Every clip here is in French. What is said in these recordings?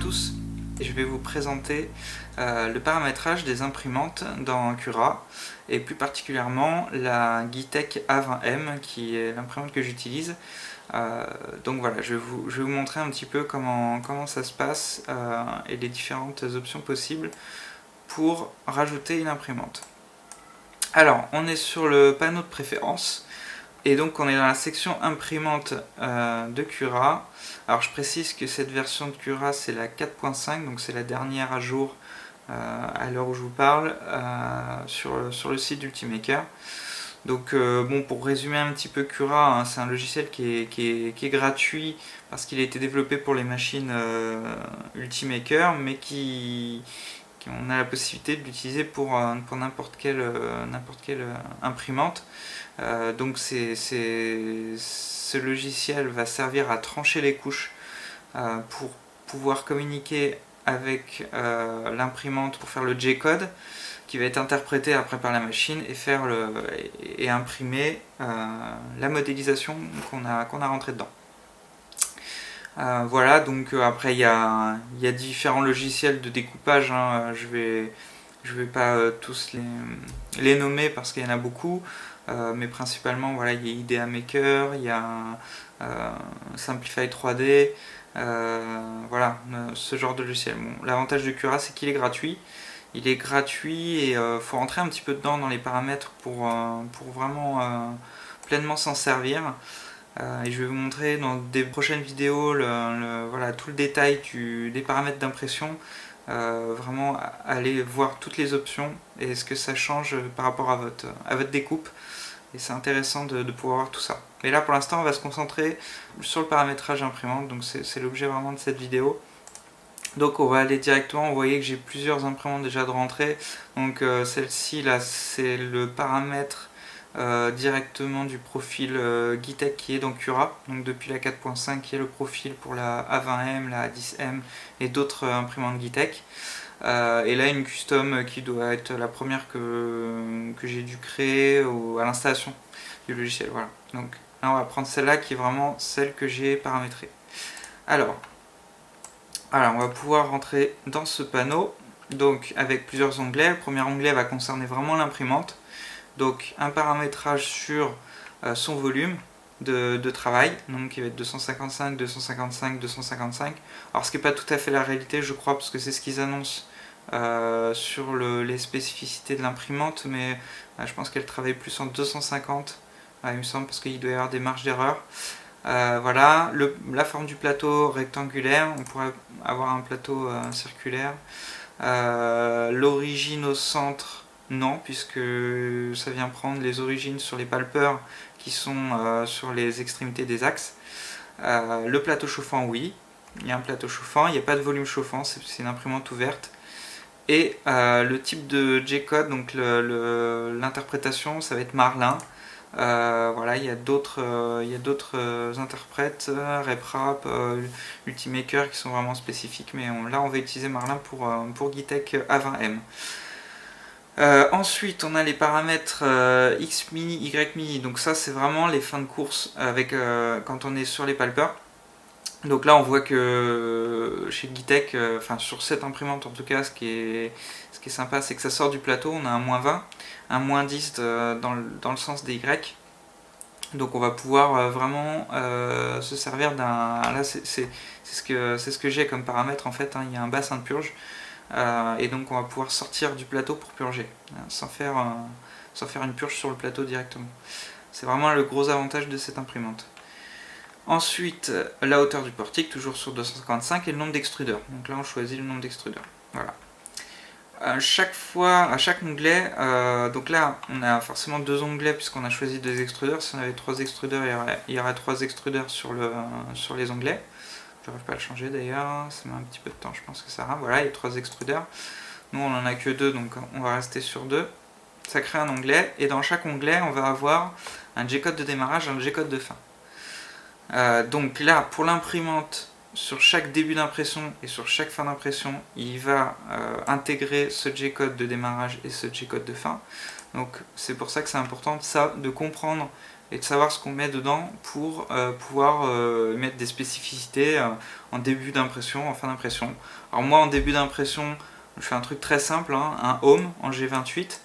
tous, je vais vous présenter le paramétrage des imprimantes dans Cura et plus particulièrement la Gitech A20M qui est l'imprimante que j'utilise. Donc voilà, je vais vous montrer un petit peu comment ça se passe et les différentes options possibles pour rajouter une imprimante. Alors, on est sur le panneau de préférence. Et donc on est dans la section imprimante de Cura. Alors je précise que cette version de Cura c'est la 4.5, donc c'est la dernière à jour à l'heure où je vous parle sur le site d'Ultimaker. Donc bon, pour résumer un petit peu Cura, hein, c'est un logiciel qui est gratuit parce qu'il a été développé pour les machines Ultimaker, mais on a la possibilité de l'utiliser pour n'importe quelle imprimante. Donc ce logiciel va servir à trancher les couches pour pouvoir communiquer avec l'imprimante pour faire le J-code qui va être interprété après par la machine et imprimer la modélisation qu'on a rentrée dedans. Voilà, donc après il y a différents logiciels de découpage, hein, je vais pas tous les nommer parce qu'il y en a beaucoup. Mais principalement voilà, il y a IDEA Maker, il y a Simplify 3D, voilà, ce genre de logiciel. Bon, l'avantage de Cura c'est qu'il est gratuit. Il est gratuit et faut rentrer un petit peu dedans dans les paramètres pour vraiment pleinement s'en servir. Et je vais vous montrer dans des prochaines vidéos voilà, tout le détail des paramètres d'impression. Vraiment aller voir toutes les options et ce que ça change par rapport à votre découpe. Et c'est intéressant de pouvoir voir tout ça. Mais là pour l'instant on va se concentrer sur le paramétrage imprimante, donc c'est l'objet vraiment de cette vidéo. Donc on va aller directement, vous voyez que j'ai plusieurs imprimantes déjà de rentrée. Donc celle-ci là c'est le paramètre directement du profil Gitech qui est dans Cura. Donc depuis la 4.5 qui est le profil pour la A20M, la A10M et d'autres imprimantes Gitech. Et là une custom qui doit être la première que j'ai dû créer à l'installation du logiciel. Voilà. Donc là on va prendre celle-là qui est vraiment celle que j'ai paramétrée. Alors on va pouvoir rentrer dans ce panneau donc avec plusieurs onglets. Le premier onglet va concerner vraiment l'imprimante. Donc un paramétrage sur son volume de travail, donc qui va être 255, 255, 255. Alors ce qui n'est pas tout à fait la réalité je crois, parce que c'est ce qu'ils annoncent sur les spécificités de l'imprimante, mais je pense qu'elle travaille plus en 250, il me semble, parce qu'il doit y avoir des marges d'erreur. Voilà, la forme du plateau rectangulaire, on pourrait avoir un plateau circulaire. L'origine au centre, non, puisque ça vient prendre les origines sur les palpeurs qui sont sur les extrémités des axes. Le plateau chauffant, oui, il y a un plateau chauffant, il n'y a pas de volume chauffant, c'est une imprimante ouverte. Et le type de J-code, donc l'interprétation, ça va être Marlin. Voilà, il y a d'autres interprètes, RepRap, Ultimaker qui sont vraiment spécifiques, mais là on va utiliser Marlin pour Gitech A20M. Ensuite on a les paramètres X mini, Y mini, donc ça c'est vraiment les fins de course avec, quand on est sur les palpeurs. Donc là on voit que chez Gitech, enfin sur cette imprimante en tout cas, ce qui est sympa c'est que ça sort du plateau, on a un moins 20, un moins 10 dans le sens des Y. Donc on va pouvoir vraiment se servir d'un... Là c'est ce que j'ai comme paramètre en fait, hein, il y a un bassin de purge. Et donc on va pouvoir sortir du plateau pour purger, sans faire une purge sur le plateau directement. C'est vraiment le gros avantage de cette imprimante. Ensuite, la hauteur du portique, toujours sur 255, et le nombre d'extrudeurs. Donc là, on choisit le nombre d'extrudeurs. Voilà. À chaque onglet, donc là, on a forcément deux onglets puisqu'on a choisi deux extrudeurs. Si on avait trois extrudeurs, il y aurait trois extrudeurs sur les onglets. Je n'arrive pas à le changer d'ailleurs, ça met un petit peu de temps, je pense que ça ira. Voilà, il y a trois extrudeurs. Nous, on en a que deux, donc on va rester sur deux. Ça crée un onglet, et dans chaque onglet, on va avoir un J-code de démarrage et un J-code de fin. Donc là, pour l'imprimante, sur chaque début d'impression et sur chaque fin d'impression, il va intégrer ce J-code de démarrage et ce J-code de fin. Donc c'est pour ça que c'est important de comprendre et de savoir ce qu'on met dedans pour pouvoir mettre des spécificités en début d'impression, en fin d'impression. Alors moi en début d'impression, je fais un truc très simple, hein, un home en G28.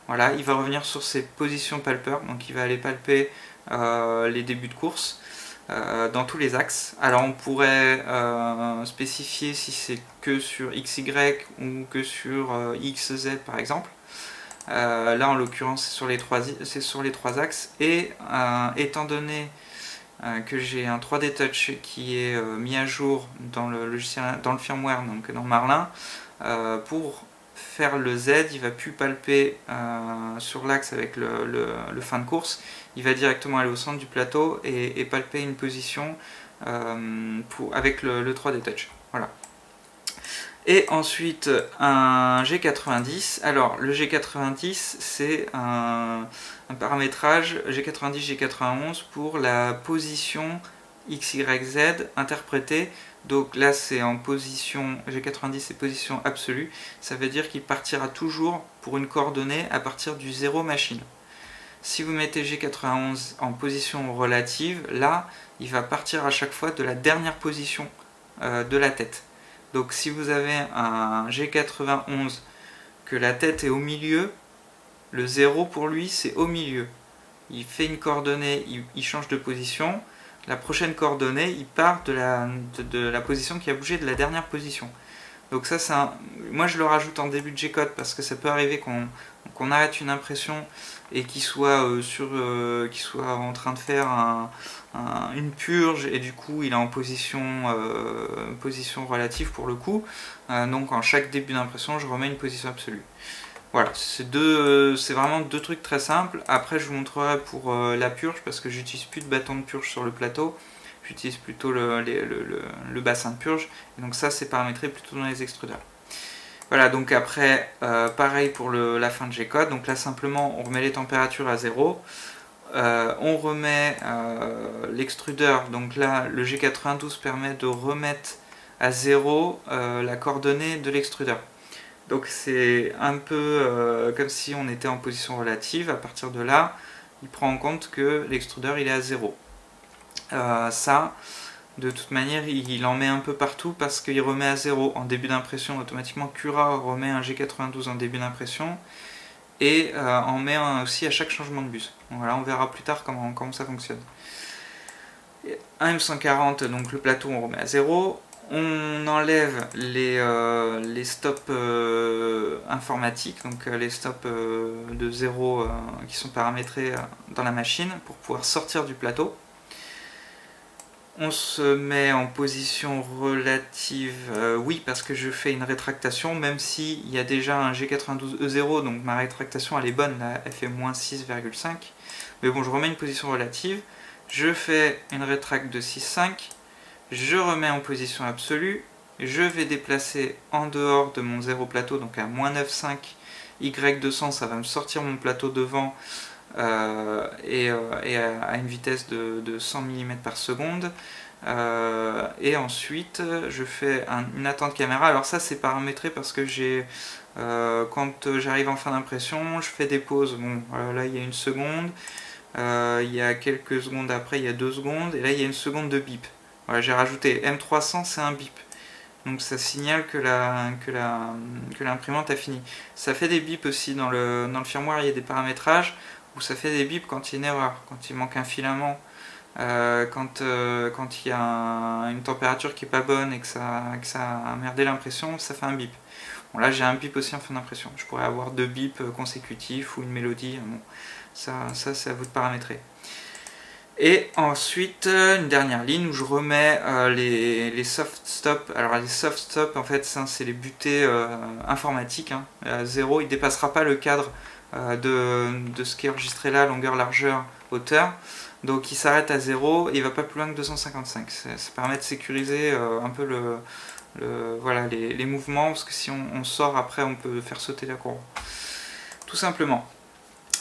Voilà, il va revenir sur ses positions palpeurs, donc il va aller palper les débuts de course dans tous les axes. Alors on pourrait spécifier si c'est que sur XY ou que sur XZ par exemple. Là en l'occurrence c'est sur les trois axes, et étant donné que j'ai un 3D Touch qui est mis à jour dans le logiciel, dans le firmware, donc dans Marlin, pour faire le Z, il va plus palper sur l'axe avec le fin de course, il va directement aller au centre du plateau et palper une position avec le 3D Touch. Voilà. Et ensuite un G90. Alors le G90 c'est un paramétrage G90, G91 pour la position XYZ interprétée. Donc là c'est en position, G90 c'est position absolue, ça veut dire qu'il partira toujours pour une coordonnée à partir du 0 machine. Si vous mettez G91 en position relative, là il va partir à chaque fois de la dernière position de la tête. Donc si vous avez un G91 que la tête est au milieu, le 0 pour lui c'est au milieu. Il fait une coordonnée, il change de position. La prochaine coordonnée, il part de la position qui a bougé de la dernière position. Donc ça, moi je le rajoute en début de G-code parce que ça peut arriver qu'on arrête une impression et qu'il soit en train de faire une purge, et du coup il est en position relative pour le coup. Donc en chaque début d'impression, je remets une position absolue. Voilà, c'est vraiment deux trucs très simples. Après je vous montrerai pour la purge, parce que j'utilise plus de bâton de purge sur le plateau. J'utilise plutôt le bassin de purge, et donc ça c'est paramétré plutôt dans les extrudeurs. Voilà, donc après, pareil pour la fin de G-code. Donc là simplement on remet les températures à 0. On remet l'extrudeur, donc là le G92 permet de remettre à 0 la coordonnée de l'extrudeur. Donc c'est un peu comme si on était en position relative. À partir de là, il prend en compte que l'extrudeur il est à 0. Ça, de toute manière, il en met un peu partout parce qu'il remet à 0 en début d'impression. Automatiquement, Cura remet un G92 en début d'impression et en met aussi à chaque changement de bus. Voilà, on verra plus tard comment ça fonctionne. Un M140, donc le plateau, on remet à 0. On enlève les stops informatiques, donc les stops de 0 qui sont paramétrés dans la machine pour pouvoir sortir du plateau. On se met en position relative, oui, parce que je fais une rétractation, même s'il y a déjà un G92E0, donc ma rétractation elle est bonne, là, elle fait moins 6,5. Mais bon, je remets une position relative, je fais une rétracte de 6,5, je remets en position absolue, je vais déplacer en dehors de mon 0 plateau, donc à moins 9,5, Y200, ça va me sortir mon plateau devant, et à une vitesse de 100 mm par seconde. Et ensuite je fais une attente caméra. Alors ça c'est paramétré parce que quand j'arrive en fin d'impression, je fais des pauses. Bon, là il y a 1 seconde, il y a quelques secondes après, il y a 2 secondes, et là il y a 1 seconde de bip. Voilà, j'ai rajouté M300, c'est un bip. Donc ça signale que l'imprimante a fini. Ça fait des bips aussi dans le firmware, il y a des paramétrages où ça fait des bips quand il y a une erreur, quand il manque un filament, quand il y a une température qui est pas bonne et que ça a merdé l'impression, ça fait un bip. Bon, là j'ai un bip aussi en fin d'impression. Je pourrais avoir 2 bips consécutifs ou une mélodie. Bon, ça c'est à vous de paramétrer. Et ensuite, une dernière ligne où je remets les soft stops. Alors les soft stops, en fait, c'est les butées informatiques. Hein. À 0, il ne dépassera pas le cadre de ce qui est enregistré là, longueur, largeur, hauteur. Donc il s'arrête à 0 et il ne va pas plus loin que 255. Ça permet de sécuriser un peu voilà, les mouvements, parce que si on sort après, on peut faire sauter la courbe. Tout simplement.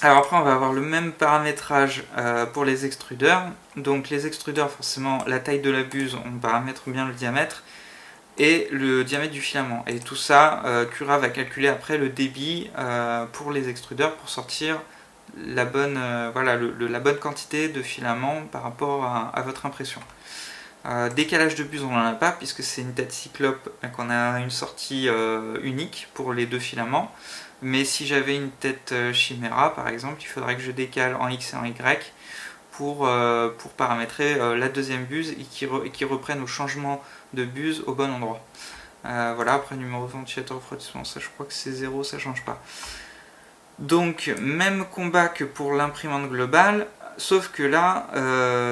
Alors après on va avoir le même paramétrage pour les extrudeurs. Donc les extrudeurs, forcément la taille de la buse, on paramètre bien le diamètre et le diamètre du filament. Et tout ça, Cura va calculer après le débit pour les extrudeurs pour sortir voilà, la bonne quantité de filaments par rapport à votre impression. Décalage de buse, on n'en a pas puisque c'est une tête cyclope, qu'on a une sortie unique pour les deux filaments. Mais si j'avais une tête Chimera par exemple, il faudrait que je décale en X et en Y pour paramétrer la deuxième buse et qui reprenne au changement de buse au bon endroit. Voilà, après numéro de ventilateur refroidissement, ça je crois que c'est 0, ça change pas. Donc même combat que pour l'imprimante globale, sauf que là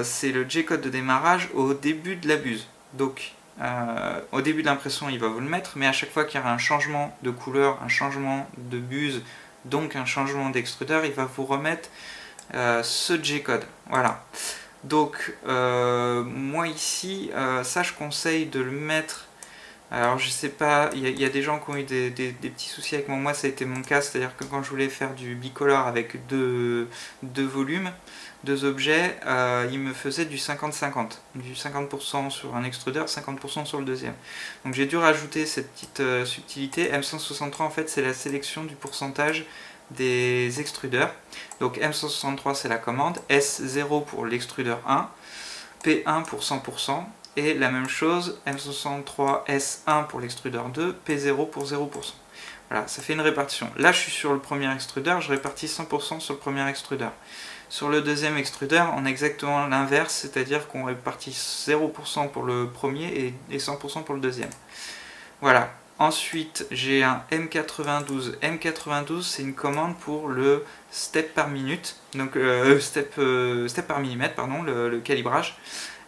c'est le G-code de démarrage au début de la buse. Donc au début de l'impression il va vous le mettre, mais à chaque fois qu'il y aura un changement de couleur, un changement de buse, donc un changement d'extrudeur, il va vous remettre ce G-code. Voilà. Donc moi ici, ça je conseille de le mettre. Alors je sais pas, il y a des gens qui ont eu des petits soucis avec moi, ça a été mon cas, c'est-à-dire que quand je voulais faire du bicolore avec deux volumes, deux objets, il me faisait du 50-50, du 50% sur un extrudeur, 50% sur le deuxième. Donc j'ai dû rajouter cette petite subtilité. M163 en fait c'est la sélection du pourcentage des extrudeurs. Donc M163 c'est la commande, S0 pour l'extrudeur 1, P1 pour 100%, et la même chose, M63 S1 pour l'extrudeur 2, P0 pour 0%. Voilà, ça fait une répartition. Là, je suis sur le premier extrudeur, je répartis 100% sur le premier extrudeur. Sur le deuxième extrudeur, on a exactement l'inverse, c'est-à-dire qu'on répartit 0% pour le premier et 100% pour le deuxième. Voilà. Ensuite, j'ai un M92. M92, c'est une commande pour le step par minute, donc step par millimètre, pardon, le calibrage.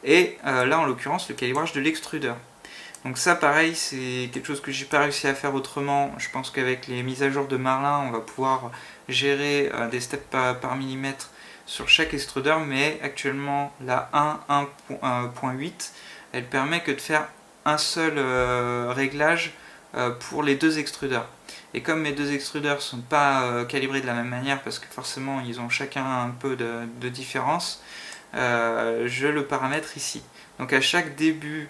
Et là en l'occurrence le calibrage de l'extrudeur. Donc ça pareil c'est quelque chose que j'ai pas réussi à faire autrement. Je pense qu'avec les mises à jour de Marlin on va pouvoir gérer des steps par millimètre sur chaque extrudeur, mais actuellement la 1.8 elle permet que de faire un seul réglage pour les deux extrudeurs. Et comme mes deux extrudeurs sont pas calibrés de la même manière parce que forcément ils ont chacun un peu de différence, je le paramètre ici. Donc à chaque début,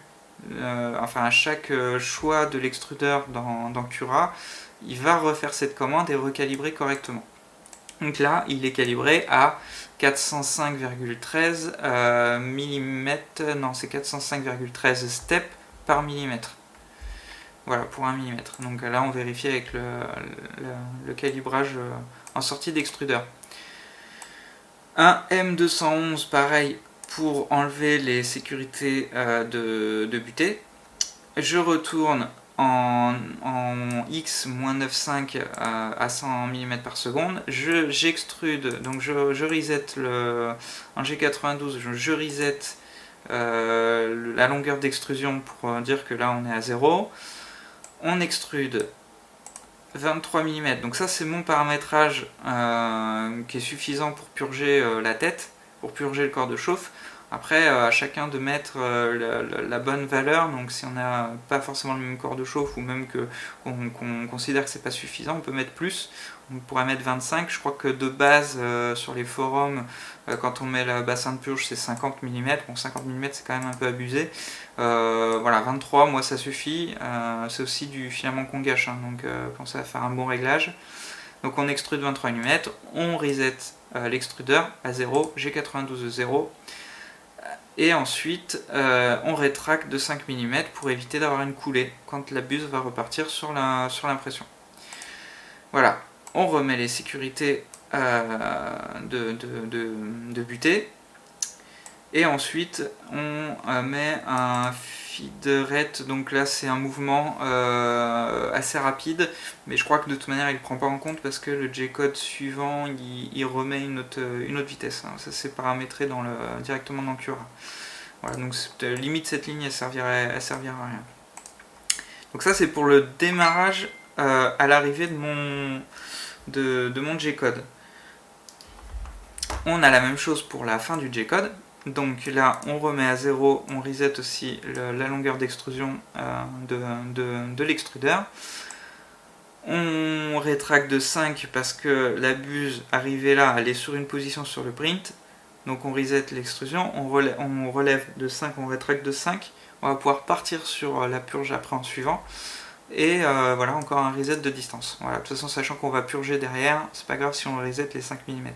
à chaque choix de l'extrudeur dans Cura, il va refaire cette commande et recalibrer correctement. Donc là, il est calibré à 405,13 mm, non c'est 405,13 steps par millimètre. Voilà, pour 1 mm. Donc là, on vérifie avec le calibrage en sortie d'extrudeur. Un M211 pareil pour enlever les sécurités de butée. Je retourne en X-9.5 à 100 mm par seconde. J'extrude, donc je reset en G92, je reset la longueur d'extrusion pour dire que là on est à 0. On extrude 23 mm, donc ça c'est mon paramétrage qui est suffisant pour purger la tête, pour purger le corps de chauffe. Après à chacun de mettre la bonne valeur, donc si on n'a pas forcément le même corps de chauffe ou même qu'on considère que c'est pas suffisant, on peut mettre plus, on pourrait mettre 25, je crois que de base sur les forums quand on met le bassin de purge c'est 50 mm, bon 50 mm c'est quand même un peu abusé. Voilà, 23, moi ça suffit. C'est aussi du filament qu'on gâche, hein, donc pensez à faire un bon réglage. Donc on extrude 23 mm, on reset l'extrudeur à 0, G92 0, et ensuite on rétracte de 5 mm pour éviter d'avoir une coulée quand la buse va repartir sur l'impression. Voilà, on remet les sécurités de butée. Et ensuite, on met un feederette, donc là c'est un mouvement assez rapide, mais je crois que de toute manière il ne prend pas en compte parce que le G-code suivant il remet une autre vitesse. Hein. Ça c'est paramétré directement dans Cura. Voilà, donc limite cette ligne elle servirait à rien. Donc ça c'est pour le démarrage à l'arrivée de mon G-code. On a la même chose pour la fin du G-code. Donc là, on remet à 0, on reset aussi la longueur d'extrusion de l'extrudeur. On rétracte de 5 parce que la buse arrivée là, elle est sur une position sur le print. Donc on reset l'extrusion, on relève de 5, on rétracte de 5. On va pouvoir partir sur la purge après en suivant. Et voilà, encore un reset de distance. Voilà, de toute façon, sachant qu'on va purger derrière, c'est pas grave si on reset les 5 mm.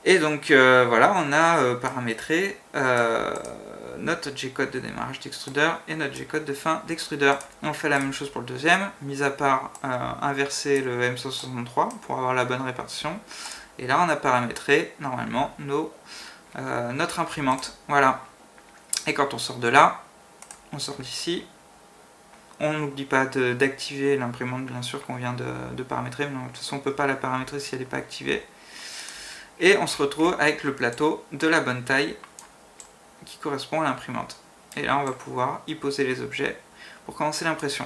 Et donc voilà, on a paramétré notre G-code de démarrage d'extrudeur et notre G-code de fin d'extrudeur. On fait la même chose pour le deuxième, mis à part inverser le M163 pour avoir la bonne répartition. Et là, on a paramétré normalement notre imprimante. Voilà. Et quand on sort de là, on sort d'ici. On n'oublie pas d'activer l'imprimante, bien sûr, qu'on vient de paramétrer. Mais de toute façon, on ne peut pas la paramétrer si elle n'est pas activée. Et on se retrouve avec le plateau de la bonne taille qui correspond à l'imprimante. Et là, on va pouvoir y poser les objets pour commencer l'impression.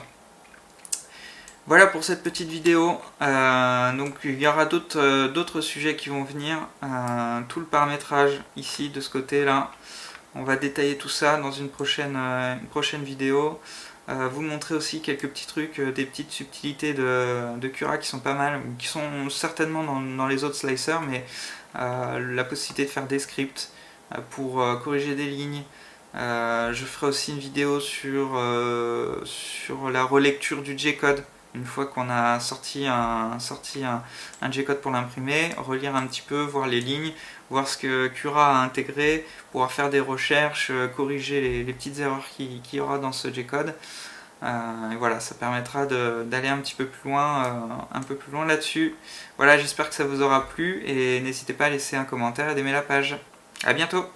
Voilà pour cette petite vidéo. Donc il y aura d'autres sujets qui vont venir. Tout le paramétrage ici, de ce côté-là. On va détailler tout ça dans une prochaine vidéo. Vous montrer aussi quelques petits trucs, des petites subtilités de Cura qui sont pas mal, qui sont certainement dans les autres slicers, mais la possibilité de faire des scripts pour corriger des lignes. Je ferai aussi une vidéo sur la relecture du G-code. Une fois qu'on a sorti un G-code pour l'imprimer, relire un petit peu, voir les lignes, voir ce que Cura a intégré, pouvoir faire des recherches, corriger les petites erreurs qu'il y aura dans ce G-code. Et voilà, ça permettra d'aller un petit peu plus loin, là-dessus. Voilà, j'espère que ça vous aura plu et n'hésitez pas à laisser un commentaire et d'aimer la page. A bientôt!